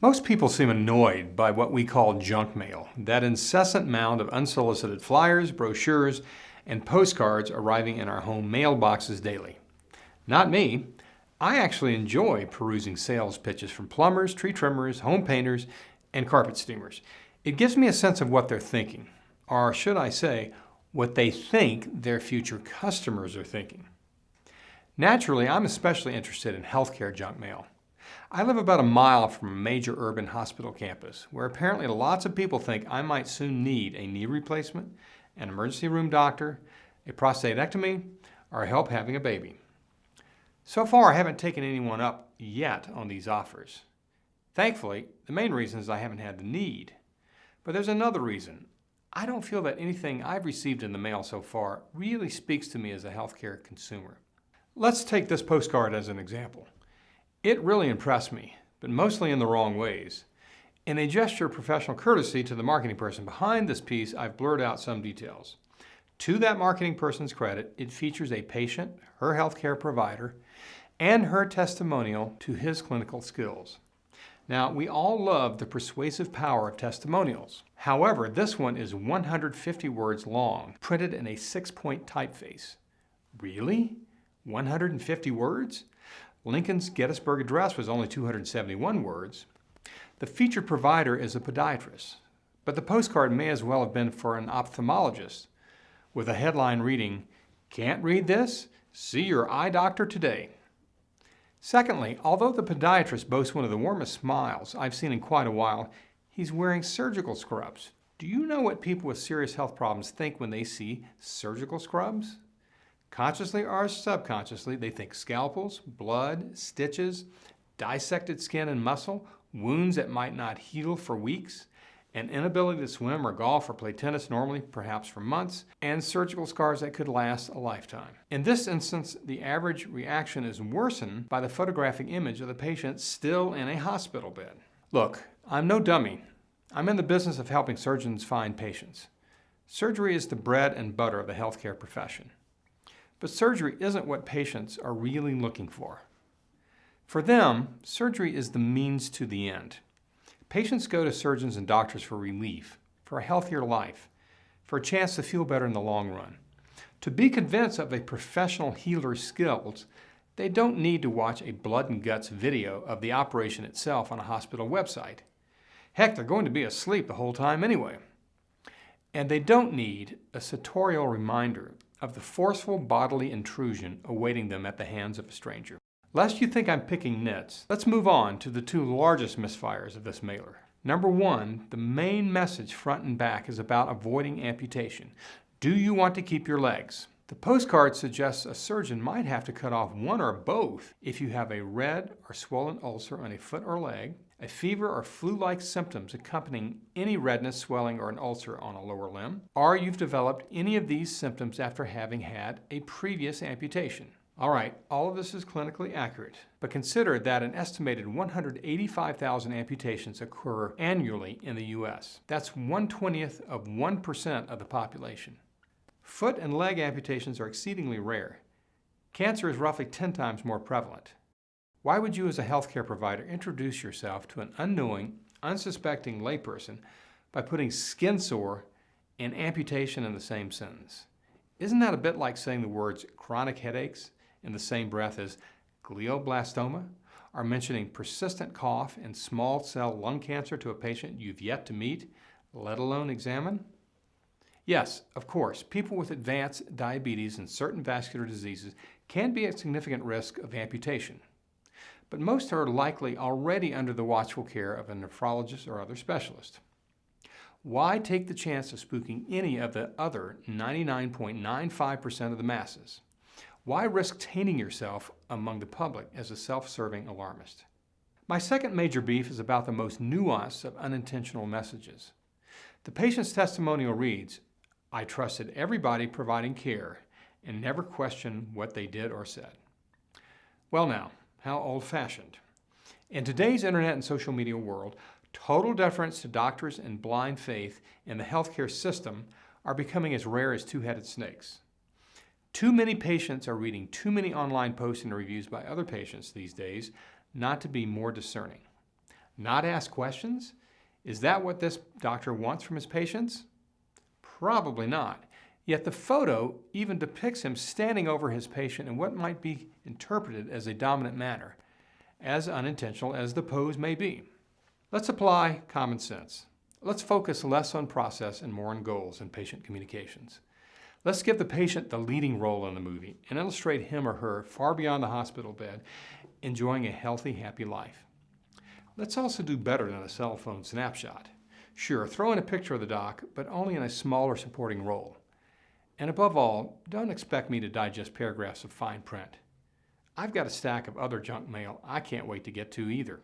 Most people seem annoyed by what we call junk mail, that incessant mound of unsolicited flyers, brochures, and postcards arriving in our home mailboxes daily. Not me. I actually enjoy perusing sales pitches from plumbers, tree trimmers, home painters, and carpet steamers. It gives me a sense of what they're thinking, or should I say, what they think their future customers are thinking. Naturally, I'm especially interested in healthcare junk mail. I live about a mile from a major urban hospital campus, where apparently lots of people think I might soon need a knee replacement, an emergency room doctor, a prostatectomy, or help having a baby. So far, I haven't taken anyone up yet on these offers. Thankfully, the main reason is I haven't had the need. But there's another reason. I don't feel that anything I've received in the mail so far really speaks to me as a healthcare consumer. Let's take this postcard as an example. It really impressed me, but mostly in the wrong ways. In a gesture of professional courtesy to the marketing person behind this piece, I've blurred out some details. To that marketing person's credit, it features a patient, her healthcare provider, and her testimonial to his clinical skills. Now, we all love the persuasive power of testimonials. However, this one is 150 words long, printed in a 6-point typeface. Really? 150 words? Lincoln's Gettysburg Address was only 271 words. The featured provider is a podiatrist, but the postcard may as well have been for an ophthalmologist, with a headline reading, "Can't read this? See your eye doctor today." Secondly, although the podiatrist boasts one of the warmest smiles I've seen in quite a while, he's wearing surgical scrubs. Do you know what people with serious health problems think when they see surgical scrubs? Consciously or subconsciously, they think scalpels, blood, stitches, dissected skin and muscle, wounds that might not heal for weeks, an inability to swim or golf or play tennis normally, perhaps for months, and surgical scars that could last a lifetime. In this instance, the average reaction is worsened by the photographic image of the patient still in a hospital bed. Look, I'm no dummy. I'm in the business of helping surgeons find patients. Surgery is the bread and butter of the healthcare profession. But surgery isn't what patients are really looking for. For them, surgery is the means to the end. Patients go to surgeons and doctors for relief, for a healthier life, for a chance to feel better in the long run. To be convinced of a professional healer's skills, they don't need to watch a blood and guts video of the operation itself on a hospital website. Heck, they're going to be asleep the whole time anyway. And they don't need a sartorial reminder of the forceful bodily intrusion awaiting them at the hands of a stranger. Lest you think I'm picking nits, let's move on to the two largest misfires of this mailer. Number one, the main message front and back is about avoiding amputation. Do you want to keep your legs? The postcard suggests a surgeon might have to cut off one or both if you have a red or swollen ulcer on a foot or leg, a fever or flu-like symptoms accompanying any redness, swelling, or an ulcer on a lower limb, or you've developed any of these symptoms after having had a previous amputation. All right, all of this is clinically accurate, but consider that an estimated 185,000 amputations occur annually in the U.S. That's 1/20th of 1% of the population. Foot and leg amputations are exceedingly rare. Cancer is roughly 10 times more prevalent. Why would you as a healthcare provider introduce yourself to an unknowing, unsuspecting layperson by putting skin sore and amputation in the same sentence? Isn't that a bit like saying the words chronic headaches in the same breath as glioblastoma, or mentioning persistent cough and small cell lung cancer to a patient you've yet to meet, let alone examine? Yes, of course, people with advanced diabetes and certain vascular diseases can be at significant risk of amputation, but most are likely already under the watchful care of a nephrologist or other specialist. Why take the chance of spooking any of the other 99.95% of the masses? Why risk tainting yourself among the public as a self-serving alarmist? My second major beef is about the most nuanced of unintentional messages. The patient's testimonial reads, "I trusted everybody providing care and never questioned what they did or said." Well now, how old-fashioned. In today's internet and social media world, total deference to doctors and blind faith in the healthcare system are becoming as rare as two-headed snakes. Too many patients are reading too many online posts and reviews by other patients these days not to be more discerning. Not ask questions? Is that what this doctor wants from his patients? Probably not. Yet the photo even depicts him standing over his patient in what might be interpreted as a dominant manner, as unintentional as the pose may be. Let's apply common sense. Let's focus less on process and more on goals in patient communications. Let's give the patient the leading role in the movie and illustrate him or her far beyond the hospital bed, enjoying a healthy, happy life. Let's also do better than a cell phone snapshot. Sure, throw in a picture of the doc, but only in a smaller supporting role. And above all, don't expect me to digest paragraphs of fine print. I've got a stack of other junk mail I can't wait to get to either.